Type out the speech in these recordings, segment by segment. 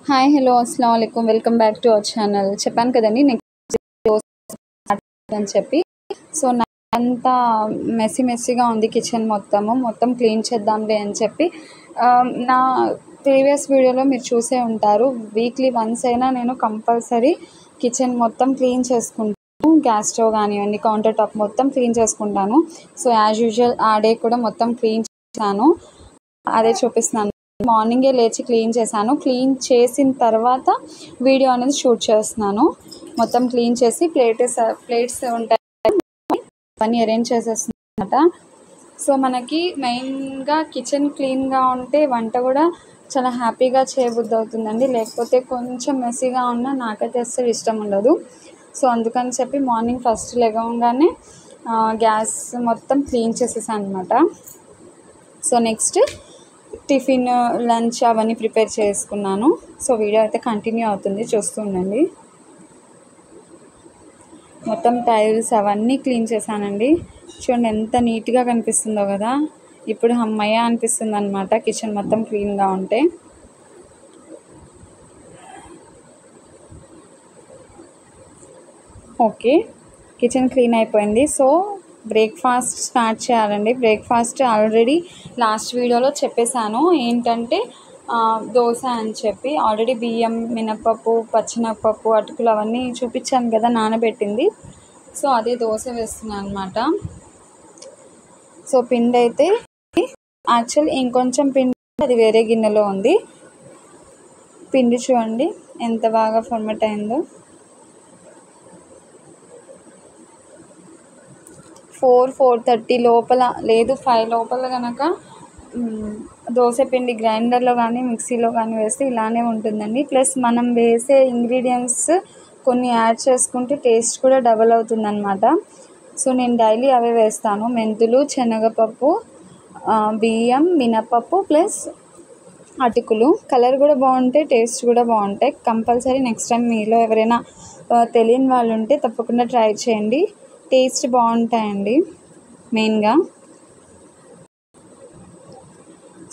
Hi hello అస్సలం వాలేకుమ్ welcome back to our channel. చెప్పాను కదండి నెక్స్ట్ అని చెప్పి. సో అంతా మెస్సీగా ఉంది కిచెన్ మొత్తం క్లీన్ చేద్దాంలే అని చెప్పి. నా ప్రీవియస్ వీడియోలో మీరు చూసే ఉంటారు, వీక్లీ వన్స్ అయినా నేను కంపల్సరీ కిచెన్ మొత్తం క్లీన్ చేసుకుంటాను. గ్యాస్ స్టవ్ కానివ్వండి, కౌంటర్ టాప్ మొత్తం క్లీన్ చేసుకుంటాను. సో యాజ్ యూజువల్ ఆ డే కూడా మొత్తం క్లీన్ చేశాను. అదే చూపిస్తున్నాను. మార్నింగే లేచి క్లీన్ చేశాను. క్లీన్ చేసిన తర్వాత వీడియో అనేది షూట్ చేస్తున్నాను. మొత్తం క్లీన్ చేసి ప్లేట్స్ ఉంటాయి అవన్నీ అరేంజ్ చేసేస్తున్నాను అనమాట. సో మనకి మెయిన్గా కిచెన్ క్లీన్గా ఉంటే వంట కూడా చాలా హ్యాపీగా చేయబుద్ధి అవుతుందండి. లేకపోతే కొంచెం మెస్సీగా ఉన్నా నాకైతే అస్సలు ఇష్టం ఉండదు. సో అందుకని చెప్పి మార్నింగ్ ఫస్ట్ లెగవగానే గ్యాస్ మొత్తం క్లీన్ చేసేసాను అనమాట. సో నెక్స్ట్ టిఫిన్, లంచ్ అవన్నీ ప్రిపేర్ చేసుకున్నాను. సో వీడియో అయితే కంటిన్యూ అవుతుంది, చూస్తూ ఉండండి. మొత్తం టైల్స్ అవన్నీ క్లీన్ చేశానండి. చూడండి ఎంత నీట్గా కనిపిస్తుందో కదా. ఇప్పుడు అమ్మయ్య అనిపిస్తుంది అనమాట కిచెన్ మొత్తం క్లీన్గా ఉంటే. ఓకే, కిచెన్ క్లీన్ అయిపోయింది. సో బ్రేక్ఫాస్ట్ స్టార్ట్ చేయాలండి. బ్రేక్ఫాస్ట్ ఆల్రెడీ లాస్ట్ వీడియోలో చెప్పేశాను ఏంటంటే దోశ అని చెప్పి. ఆల్రెడీ బియ్యం, మినపప్పు, పచ్చినపప్పు, అటుకులు అవన్నీ చూపించాను కదా నానబెట్టింది. సో అదే దోశ వేస్తున్నాను అనమాట. సో పిండి అయితే యాక్చువల్లీ ఇంకొంచెం పిండి అది వేరే గిన్నెలో ఉంది. పిండి చూడండి ఎంత బాగా ఫర్మెంట్ అయిందో. 4:30 లోపల లేదు 5 లోపల కనుక దోశ పిండి గ్రైండర్లో కానీ మిక్సీలో కానీ వేస్తే ఇలానే ఉంటుందండి. ప్లస్ మనం వేసే ఇంగ్రీడియంట్స్ కొన్ని యాడ్ చేసుకుంటే టేస్ట్ కూడా డబల్ అవుతుందన్నమాట. సో నేను డైలీ అవే వేస్తాను. మెంతులు, శనగపప్పు, బియ్యం, మినపప్పు ప్లస్ అటుకులు. కలర్ కూడా బాగుంటాయి, టేస్ట్ కూడా బాగుంటాయి. కంపల్సరీ నెక్స్ట్ టైం మీలో ఎవరైనా తెలియని వాళ్ళు ఉంటే తప్పకుండా ట్రై చేయండి, టేస్ట్ బాగుంటాయండి మెయిన్గా.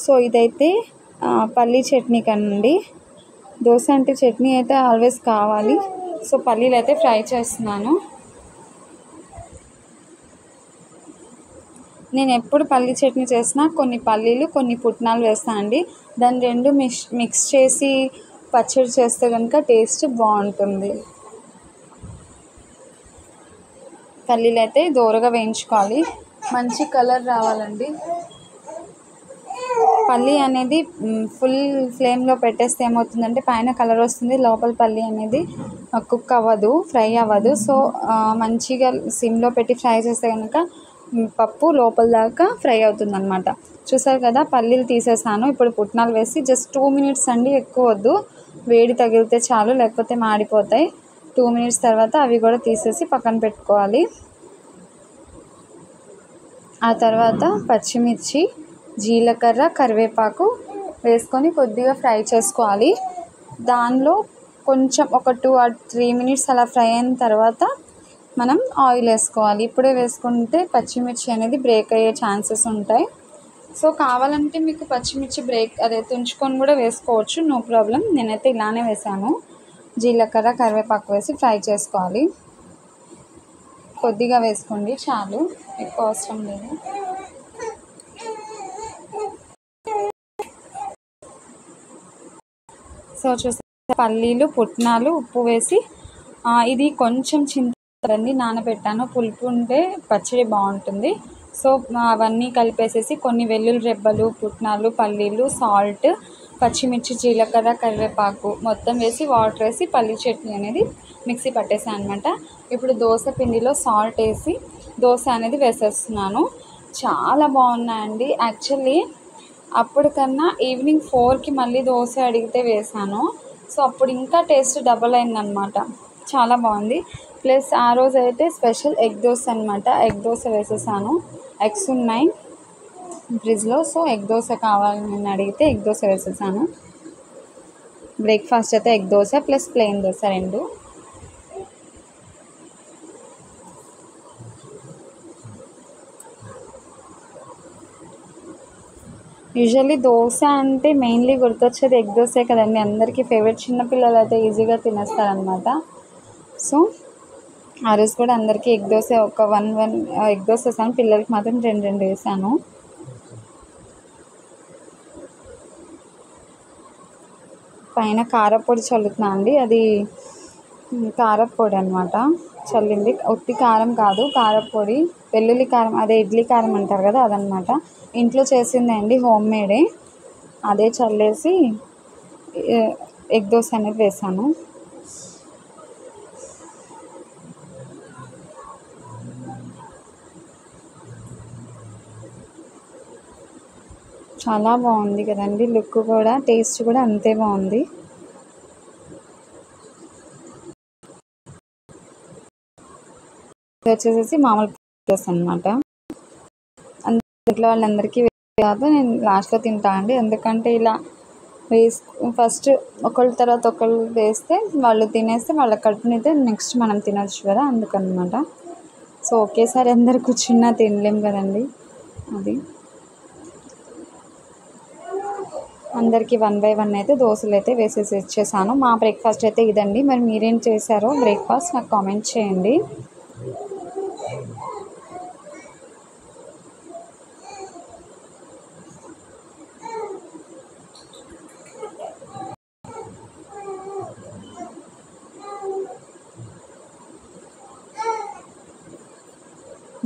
సో ఇదైతే పల్లీ చట్నీ కనండి. దోశ అంటే చట్నీ అయితే ఆల్వేస్ కావాలి. సో పల్లీలు అయితే ఫ్రై చేస్తున్నాను. నేను ఎప్పుడు పల్లీ చట్నీ చేసినా కొన్ని పల్లీలు కొన్ని పుట్నాలు వేస్తానండి. దాన్ని రెండు మిక్స్ చేసి పచ్చడి చేస్తే కనుక టేస్ట్ బాగుంటుంది. పల్లీలు అయితే దోరగా వేయించుకోవాలి, మంచి కలర్ రావాలండి. పల్లీ అనేది ఫుల్ ఫ్లేమ్లో పెట్టేస్తే ఏమవుతుందంటే పైన కలర్ వస్తుంది, లోపల పల్లీ అనేది కుక్ అవ్వదు, ఫ్రై అవ్వదు. సో మంచిగా సిమ్లో పెట్టి ఫ్రై చేస్తే కనుక పప్పు లోపల దాకా ఫ్రై అవుతుంది అనమాట. చూసారు కదా, పల్లీలు తీసేసాను. ఇప్పుడు పుట్నాలు వేసి జస్ట్ 2 minutes అండి, ఎక్కువ వద్దు. వేడి తగిలితే చాలు, లేకపోతే మాడిపోతాయి. 2 minutes తర్వాత అవి కూడా తీసేసి పక్కన పెట్టుకోవాలి. ఆ తర్వాత పచ్చిమిర్చి, జీలకర్ర, కరివేపాకు వేసుకొని కొద్దిగా ఫ్రై చేసుకోవాలి. దానిలో కొంచెం ఒక 2 or 3 minutes అలా ఫ్రై అయిన తర్వాత మనం ఆయిల్ వేసుకోవాలి. ఇప్పుడే వేసుకుంటే పచ్చిమిర్చి అనేది బ్రేక్ అయ్యే ఛాన్సెస్ ఉంటాయి. సో కావాలంటే మీకు పచ్చిమిర్చి తుంచుకొని కూడా వేసుకోవచ్చు, నో ప్రాబ్లం. నేనైతే ఇలానే వేసాను. జీలకర్ర, కరివేపాకు వేసి ఫ్రై చేసుకోవాలి. కొద్దిగా వేసుకోండి చాలు, ఎక్కువ అవసరం లేదు. సో చూస్తే పల్లీలు, పుట్నాలు, ఉప్పు వేసి ఇది కొంచెం చింతపండు నానబెట్టాను. పులుపు ఉంటే పచ్చడి బాగుంటుంది. సో అవన్నీ కలిపేసేసి కొన్ని వెల్లుల్లి రెబ్బలు, పుట్నాలు, పల్లీలు, సాల్ట్, పచ్చిమిర్చి, జీలకర్ర, కరివేపాకు మొత్తం వేసి వాటర్ వేసి పల్లీ చట్నీ అనేది మిక్సీ పట్టేసాను అనమాట. ఇప్పుడు దోశ పిండిలో సాల్ట్ వేసి దోశ అనేది వేసేస్తున్నాను. చాలా బాగున్నాయండి. యాక్చువల్లీ అప్పటికన్నా ఈవినింగ్ 4కి మళ్ళీ దోశ అడిగితే వేసాను. సో అప్పుడు ఇంకా టేస్ట్ డబల్ అయిందనమాట, చాలా బాగుంది. ప్లస్ ఆ రోజు అయితే స్పెషల్ ఎగ్ దోశ అనమాట. ఎగ్ దోశ వేసేసాను. ఎగ్స్ ఉన్నాయి ఫ్రిడ్జ్లో, సో ఎగ్ దోశ కావాలని అడిగితే ఎగ్ దోశ వేసేసాను. బ్రేక్ఫాస్ట్ అయితే egg dosa plus plain dosa రెండు. యూజువల్లీ దోశ అంటే మెయిన్లీ గుర్తొచ్చేది ఎగ్ దోసే కదండి, అందరికీ ఫేవరెట్. చిన్నపిల్లలు అయితే ఈజీగా తినేస్తారనమాట. సో ఆ రోజు కూడా అందరికీ ఎగ్ దోశ ఒక వన్ ఎగ్ దోశ వేసాను, పిల్లలకి మాత్రం రెండు వేసాను. పైన కారపొడి చల్లుతున్నా అండి, అది కారపొడి అనమాట చల్లింది. ఉత్తి కారం కాదు, కారపొడి, వెల్లుల్లి కారం, అదే ఇడ్లీ కారం అంటారు కదా అదనమాట. ఇంట్లో చేసిందే అండి, హోమ్ మేడే. అదే చల్లేసి ఎగ్ దోశ అనేది వేసాను. చాలా బాగుంది కదండి, లుక్ కూడా, టేస్ట్ కూడా అంతే బాగుంది. ఇది వచ్చేసేసి మామూలు దోశ అనమాట. ఇంట్లో వాళ్ళందరికీ కాదు, నేను లాస్ట్లో తింటా అండి, ఎందుకంటే ఇలా ఫస్ట్ ఒకళ్ళ తర్వాత ఒకళ్ళు వేస్తే వాళ్ళు తినేస్తే వాళ్ళ కడుపునైతే నెక్స్ట్ మనం తినొచ్చు కదా, అందుకనమాట. సో ఒకేసారి అందరు కూర్చున్నా తినలేం కదండి, అది. అందరికీ 1 బై 1 అయితే దోశలు అయితే వేసేసి ఇచ్చేసాను. మా బ్రేక్ఫాస్ట్ అయితే ఇదండి. మరి మీరేం చేశారో బ్రేక్ఫాస్ట్ నాకు కామెంట్ చేయండి.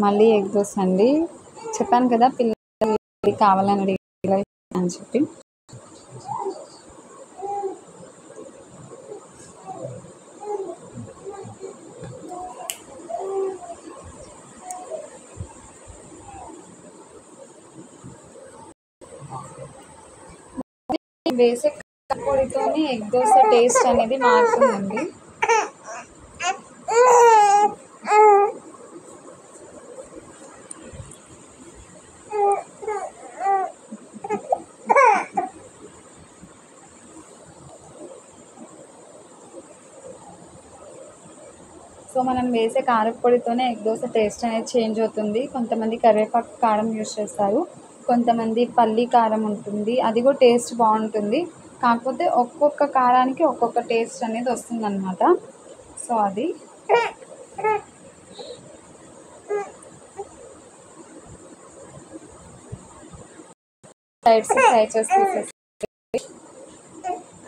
మళ్ళీ ఎగ్ దోశ అండి, చెప్పాను కదా పిల్లలు కావాలని అడిగి అని చెప్పి. బేసిక్ పొడితోనే ఎగ్ దోశ టేస్ట్ అనేది మారుతుందండి. సో మనం వేసే కారపొడితోనే ఎగ్ దోశ టేస్ట్ అనేది చేంజ్ అవుతుంది. కొంతమంది కరివేపాకు కారం యూజ్ చేస్తారు, కొంతమంది పల్లి కారం ఉంటుంది, అది కూడా టేస్ట్ బాగుంటుంది. కాకపోతే ఒక్కొక్క కారానికి ఒక్కొక్క టేస్ట్ అనేది వస్తుందన్నమాట. సో అది సైడ్స్ ఫ్రై చేసి తీసేసి.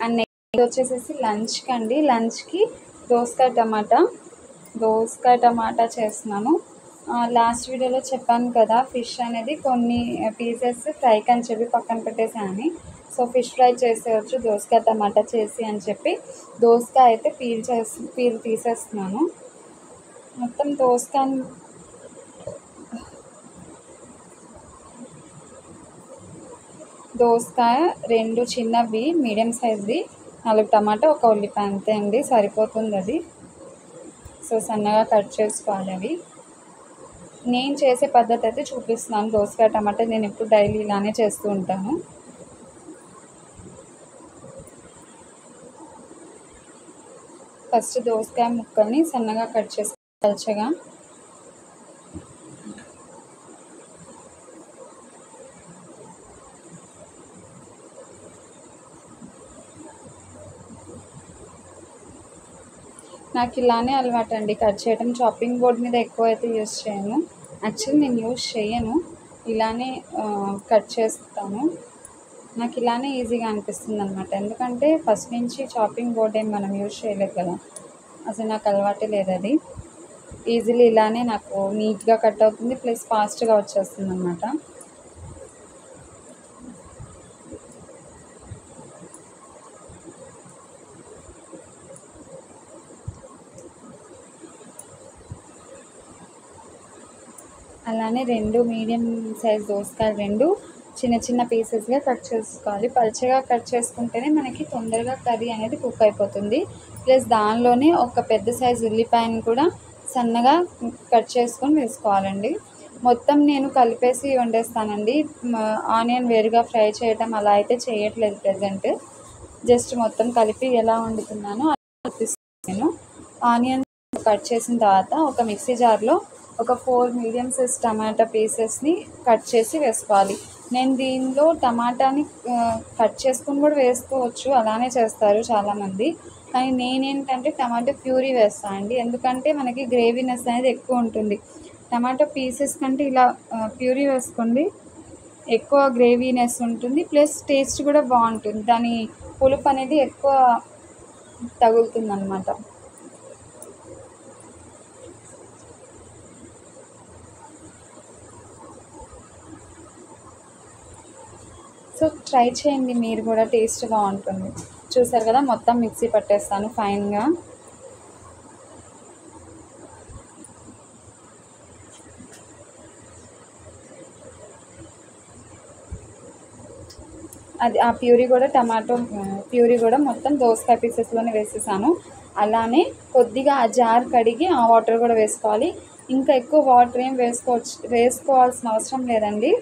అండ్ నెక్స్ట్ వచ్చేసేసి లంచ్కి అండి, లంచ్కి దోసకాయ టమాటా చేస్తున్నాను. లాస్ట్ వీడియోలో చెప్పాను కదా, ఫిష్ అనేది కొన్ని పీసెస్ ఫ్రైకి అని చెప్పి పక్కన పెట్టేసానని. సో ఫిష్ ఫ్రై చేసేయచ్చు దోసకాయ టమాటా చేసి అని చెప్పి దోసకాయ అయితే పీల్ తీసేస్తున్నాను. మొత్తం దోసకాయ 2 చిన్నవి మీడియం సైజ్వి, 4 టమాటా, 1 ఉల్లిపాయ, అంతే అండి, సరిపోతుంది అది. సో సన్నగా కట్ చేసుకోవాలి అవి. నేను చేసే పద్ధతి అయితే చూపిస్తున్నాను. దోసకాయ టమాటా నేను ఎప్పుడు డైలీ ఇలానే చేస్తూ ఉంటాను. ఫస్ట్ దోసకాయ ముక్కల్ని సన్నగా కట్ చేసుకో పల్చగా. నాకు ఇలానే అలవాటు అండి కట్ చేయడం, చాపింగ్ బోర్డ్ మీద ఎక్కువ అయితే యూస్ చేయను. యాక్చువల్లీ నేను యూస్ చేయను, ఇలానే కట్ చేస్తాను. నాకు ఇలానే ఈజీగా అనిపిస్తుంది అనమాట, ఎందుకంటే ఫస్ట్ నుంచి చాపింగ్ బోర్డ్ ఏం మనం యూజ్ చేయలేదు కదా, అసలు నాకు అలవాటే లేదు అది. ఈజీలీ ఇలానే నాకు నీట్గా కట్ అవుతుంది, ప్లస్ ఫాస్ట్గా వచ్చేస్తుంది అనమాట. అలానే 2 మీడియం సైజ్ దోసకాయలు 2 చిన్న చిన్న పీసెస్గా కట్ చేసుకోవాలి. పల్చగా కట్ చేసుకుంటేనే మనకి తొందరగా కర్రీ అనేది కుక్ అయిపోతుంది. ప్లస్ దానిలోనే ఒక పెద్ద సైజు ఉల్లిపాయను కూడా సన్నగా కట్ చేసుకొని వేసుకోవాలండి. మొత్తం నేను కలిపేసి వండేస్తానండి, ఆనియన్ వేరుగా ఫ్రై చేయటం అలా అయితే చేయట్లేదు ప్రజెంట్. జస్ట్ మొత్తం కలిపి ఎలా వండుతున్నానో అలా చూపిస్తాను. ఆనియన్ కట్ చేసిన తర్వాత ఒక మిక్సీ జార్లో ఒక 4 మీడియం సైజ్ టమాటా పీసెస్ని కట్ చేసి వేసుకోవాలి. నేను దీనిలో టమాటాని కట్ చేసుకొని కూడా వేసుకోవచ్చు, అలానే చేస్తారు చాలామంది. కానీ నేనేంటంటే టమాటా ప్యూరీ వేస్తాను అండి, ఎందుకంటే మనకి గ్రేవీనెస్ అనేది ఎక్కువ ఉంటుంది. టమాటా పీసెస్ కంటే ఇలా ప్యూరీ వేసుకోండి, ఎక్కువ గ్రేవీనెస్ ఉంటుంది, ప్లస్ టేస్ట్ కూడా బాగుంటుంది, దాని పులుపు అనేది ఎక్కువ తగులుతుంది అన్నమాట. సో ట్రై చేయండి మీరు కూడా, టేస్ట్ బాగుంటుంది. చూసారు కదా, మొత్తం మిక్సీ పట్టేస్తాను ఫైన్గా. అది ఆ ప్యూరీ కూడా టమాటో ప్యూరీ కూడా మొత్తం దోసకాయ పీసెస్లోనే వేసేసాను. అలానే కొద్దిగా ఆ జార్ కడిగి ఆ వాటర్ కూడా వేసుకోవాలి. ఇంకా ఎక్కువ వాటర్ ఏం వేసుకోవాల్సిన అవసరం లేదండి,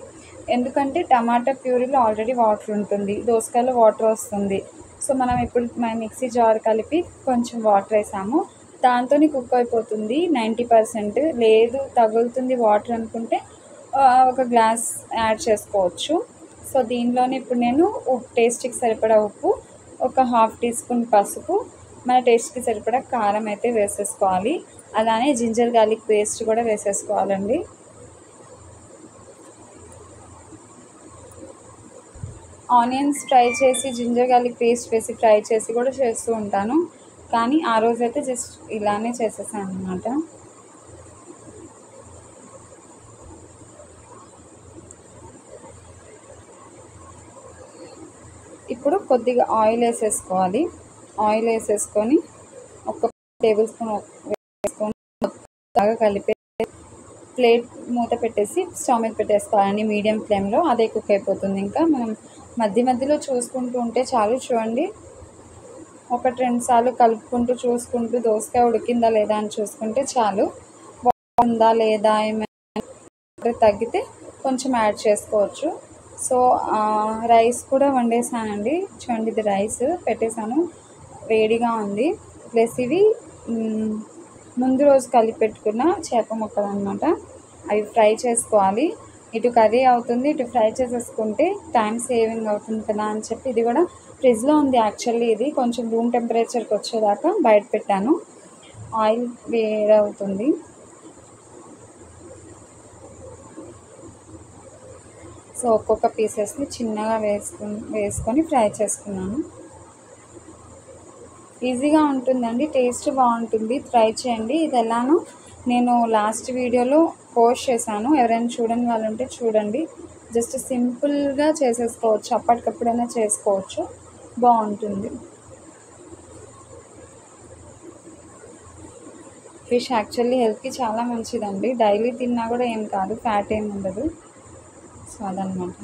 ఎందుకంటే టమాటా ప్యూరీలో ఆల్రెడీ వాటర్ ఉంటుంది, దోసకాయలో వాటర్ వస్తుంది. సో మనం ఇప్పుడు మిక్సీ జార్ కలిపి కొంచెం వాటర్ వేసాము, దాంతో కుక్ అయిపోతుంది 90%. లేదు తగులుతుంది వాటర్ అనుకుంటే ఒక గ్లాస్ యాడ్ చేసుకోవచ్చు. సో దీనిలోనే ఇప్పుడు నేను టేస్ట్కి సరిపడా ఉప్పు, ఒక 1/2 టీ స్పూన్ పసుపు, మన టేస్ట్కి సరిపడా కారం అయితే వేసేసుకోవాలి. అలానే జింజర్ గార్లిక్ పేస్ట్ కూడా వేసేసుకోవాలండి. ఆనియన్స్ ఫ్రై చేసి జింజర్ గార్లిక్ పేస్ట్ వేసి ఫ్రై చేసి కూడా చేస్తూ ఉంటాను, కానీ ఆ రోజైతే జస్ట్ ఇలానే చేసేసాను అన్నమాట. ఇప్పుడు కొద్దిగా ఆయిల్ వేసేసుకోవాలి. ఆయిల్ వేసేసుకొని ఒక టేబుల్ స్పూన్ వేసుకొని బాగా కలిపి ప్లేట్ మూత పెట్టేసి స్టవ్ మీద పెట్టేసుకోవాలండి మీడియం ఫ్లేమ్లో, అదే కుక్ అయిపోతుంది. ఇంకా మనం మధ్య మధ్యలో చూసుకుంటూ ఉంటే చాలు. చూడండి, 1-2 సార్లు కలుపుకుంటూ చూసుకుంటూ దోసకాయ ఉడికిందా లేదా అని చూసుకుంటే చాలు. ఉందా లేదా ఏమైనా తగ్గితే కొంచెం యాడ్ చేసుకోవచ్చు. సో రైస్ కూడా వండేసానండి. చూడండి, ఇది రైస్ పెట్టేసాను, వేడిగా ఉంది. ప్లస్ ఇవి ముందు రోజు కలిపి పెట్టుకున్న చేప ముక్కలు అనమాట, అవి ఫ్రై చేసుకోవాలి. ఇటు కర్రీ అవుతుంది, ఇటు ఫ్రై చేసేసుకుంటే టైం సేవింగ్ అవుతుంది కదా అని చెప్పి ఇది కూడా ఫ్రిడ్జ్లో ఉంది. యాక్చువల్లీ ఇది కొంచెం రూమ్ టెంపరేచర్కి వచ్చేదాకా బయట పెట్టాను, ఆయిల్ వేడవుతుంది. సో ఒక్కొక్క పీసెస్ని చిన్నగా వేసుకొని ఫ్రై చేసుకున్నాను. ఈజీగా ఉంటుందండి, టేస్ట్ బాగుంటుంది, ట్రై చేయండి. ఇది ఎలానో నేను లాస్ట్ వీడియోలో పోస్ట్ చేశాను, ఎవరైనా చూడని వాళ్ళు ఉంటే చూడండి. జస్ట్ సింపుల్గా చేసేసుకోవచ్చు, అప్పటికప్పుడైనా చేసుకోవచ్చు, బాగుంటుంది. ఫిష్ యాక్చువల్లీ హెల్త్కి చాలా మంచిదండి, డైలీ తిన్నా కూడా ఏం కాదు, ఫ్యాట్ ఏమి ఉండదు. సో అదనమాట.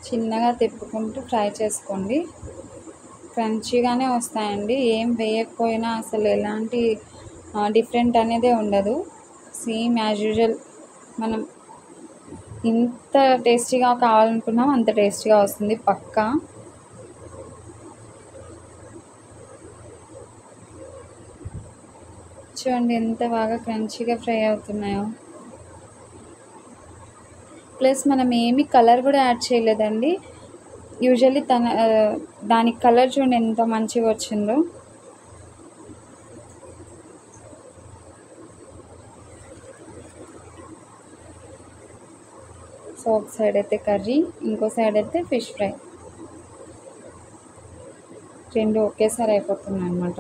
చిన్నగా తిప్పుకుంటూ ఫ్రై చేసుకోండి, క్రంచీగానే వస్తాయండి. ఏం వేయకపోయినా అసలు ఎలాంటి డిఫరెంట్ అనేదే ఉండదు, సేమ్ యాజ్ యూజువల్. మనం ఇంత టేస్టీగా కావాలనుకున్నాం అంత టేస్టీగా వస్తుంది పక్కా. చూడండి ఎంత బాగా క్రంచీగా ఫ్రై అవుతున్నాయో. ప్లస్ మనం ఏమి కలర్ కూడా యాడ్ చేయలేదండి, యూజువల్లీ దానికి కలర్ చూడండి ఎంత మంచిగా వచ్చిందో. సో ఒక సైడ్ అయితే కర్రీ, ఇంకో సైడ్ అయితే ఫిష్ ఫ్రై, రెండు ఒకేసారి అయిపోతున్నాయి అన్నమాట.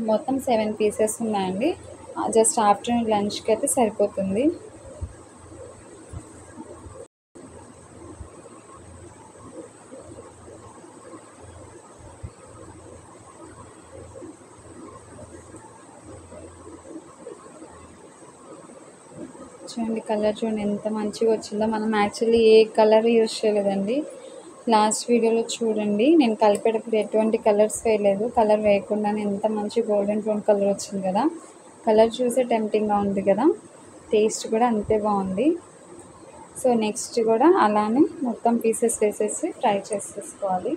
మొత్తం 7 పీసెస్ ఉన్నాయండి, జస్ట్ ఆఫ్టర్నూన్ లంచ్కి అయితే సరిపోతుంది. చూడండి కలర్ చూడండి ఎంత మంచిగా వచ్చిందో. మనం యాక్చువల్లీ ఏ కలర్ యూజ్ చేయలేదండి, లాస్ట్ వీడియోలో చూడండి నేను కలిపేటప్పుడు ఎటువంటి కలర్స్ వేయలేదు, కలర్ వేయకుండానే ఎంత మంచి గోల్డెన్ బ్రౌన్ కలర్ వచ్చింది కదా. కలర్ చూసే టెంప్టింగ్గా ఉంది కదా. టేస్ట్ కూడా అంతే బాగుంది. సో నెక్స్ట్ కూడా అలానే మొత్తం పీసెస్ వేసేసి ఫ్రై చేసేసుకోవాలి.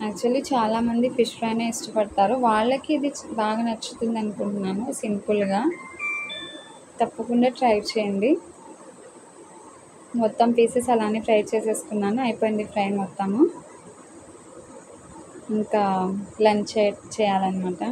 యాక్చువల్లీ చాలామంది ఫిష్ ఫ్రైనే ఇష్టపడతారు. వాళ్ళకి ఇది బాగా నచ్చుతుంది అనుకుంటున్నాను. సింపుల్గా తప్పకుండా ట్రై చేయండి. మొత్తం పీసెస్ అలానే ఫ్రై చేసేసుకున్నాను. అయిపోయింది ఫ్రై మొత్తము. ఇంకా లంచ్ చేయాలన్నమాట.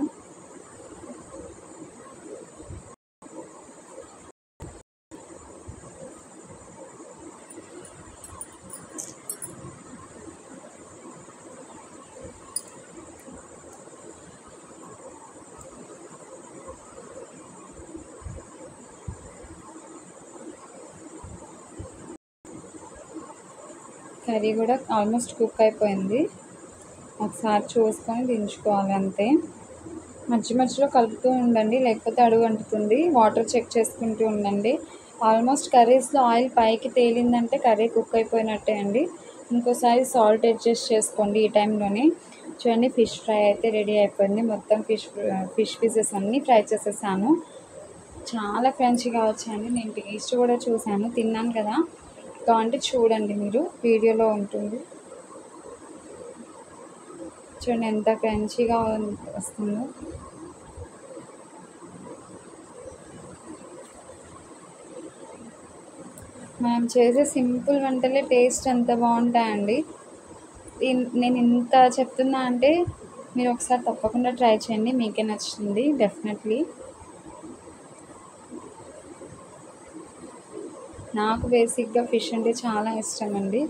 కర్రీ కూడా ఆల్మోస్ట్ కుక్ అయిపోయింది. ఒకసారి చూసుకొని దించుకోవాలి అంతే. మధ్యలో కలుపుతూ ఉండండి, లేకపోతే అడుగు అంటుతుంది. వాటర్ చెక్ చేసుకుంటూ ఉండండి. ఆల్మోస్ట్ కర్రీస్లో ఆయిల్ పైకి తేలిందంటే కర్రీ కుక్ అయిపోయినట్టే అండి. ఇంకోసారి సాల్ట్ అడ్జస్ట్ చేసుకోండి ఈ టైంలోనే. చూడండి, ఫిష్ ఫ్రై అయితే రెడీ అయిపోయింది. మొత్తం ఫిష్ పీసెస్ అన్నీ ఫ్రై చేసేసాను. చాలా క్రంచీగా వచ్చాయండి. నేను టేస్ట్ కూడా చూశాను, తిన్నాను కదా. కావాలంటే చూడండి, మీరు వీడియోలో ఉంటుంది. చూడండి ఎంత క్రంచీగా వస్తుందో. మనం చేసే సింపుల్ వంటలే టేస్ట్ ఎంత బాగుంటాయండి. నేను ఇంత చెప్తున్నా అంటే మీరు ఒకసారి తప్పకుండా ట్రై చేయండి, మీకే నచ్చుతుంది డెఫినెట్లీ. నాకు బేసిక్గా ఫిష్ అంటే చాలా ఇష్టం అండి.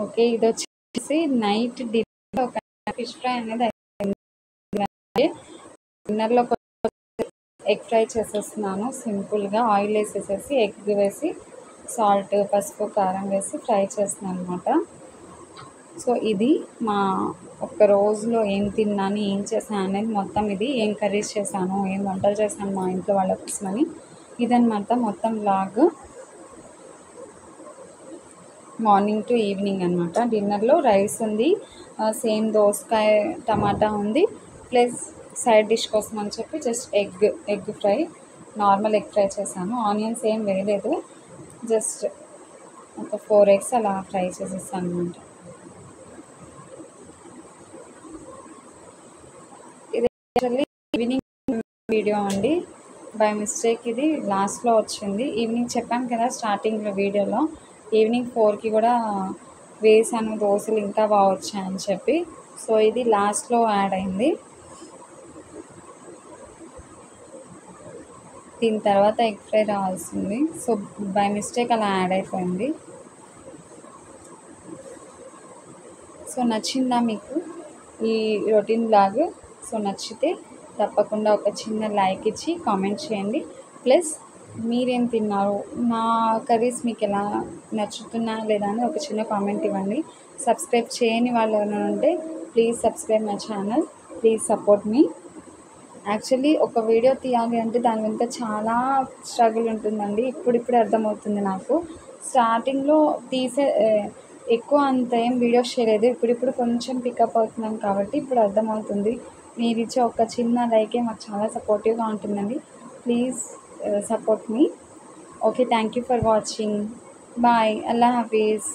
ఓకే, ఇది వచ్చేసి నైట్ డిన్నర్ ఒక ఫిష్ ఫ్రై అనేది అయిపోయింది. డిన్నర్లో ఎగ్ ఫ్రై చేసేస్తున్నాను సింపుల్గా. ఆయిల్ వేసేసేసి ఎగ్ వేసి సాల్ట్, పసుపు, కారం వేసి ఫ్రై చేస్తున్నాను అనమాట. సో ఇది మా ఒక్క రోజులో ఏం తిన్నాను, ఏం చేశాను అనేది మొత్తం ఇది. ఏం కర్రీస్ చేశాను, ఏం వంటలు చేశాను మా ఇంట్లో వాళ్ళ కోసమని, ఇదన్నమాట మొత్తం వ్లాగ్. మార్నింగ్ టు ఈవినింగ్ అనమాట. డిన్నర్లో రైస్ ఉంది, సేమ్ దోసకాయ టమాటా ఉంది, ప్లస్ సైడ్ డిష్ కోసం అని చెప్పి just egg fry, normal egg fry చేశాను. ఆనియన్స్ ఏం వేయలేదు, జస్ట్ ఒక 4 eggs అలా ఫ్రై చేసేసాను అనమాట. ఇది యాక్చువల్లీ ఈవినింగ్ వీడియో అండి. బై మిస్టేక్ ఇది లాస్ట్లో వచ్చింది. ఈవినింగ్ చెప్పాను కదా స్టార్టింగ్లో వీడియోలో, ఈవినింగ్ 4కి కూడా వేసాను దోశలు, ఇంకా బాగా వచ్చాయని చెప్పి. సో ఇది లాస్ట్లో యాడ్ అయింది. దీని తర్వాత ఎగ్ ఫ్రై రావాల్సింది. సో బై మిస్టేక్ అలా యాడ్ అయిపోయింది. సో నచ్చిందా మీకు ఈ రొటీన్ బ్లాగ్? సో నచ్చితే తప్పకుండా ఒక చిన్న లైక్ ఇచ్చి కామెంట్ చేయండి. ప్లస్ మీరేం తిన్నారు, నా కర్రీస్ మీకు ఎలా నచ్చుతున్నా లేదా అని ఒక చిన్న కామెంట్ ఇవ్వండి. సబ్స్క్రైబ్ చేయని వాళ్ళు ఎవరైనా ఉంటే please subscribe my channel, please support me. Actually ఒక వీడియో తీయాలి అంటే దాని వెనుక చాలా స్ట్రగుల్ ఉంటుందండి. ఇప్పుడిప్పుడే అర్థమవుతుంది నాకు. స్టార్టింగ్లో ఎక్కువ అంత ఏం వీడియోస్ చేయలేదు, ఇప్పుడిప్పుడు కొంచెం పికప్ అవుతున్నాను కాబట్టి ఇప్పుడు అర్థమవుతుంది. మీరు ఇచ్చే ఒక చిన్న లైకే మాకు చాలా సపోర్టివ్గా ఉంటుందండి. Please support me. Okay, thank you for watching. Bye, అల్లా హాఫీజ్.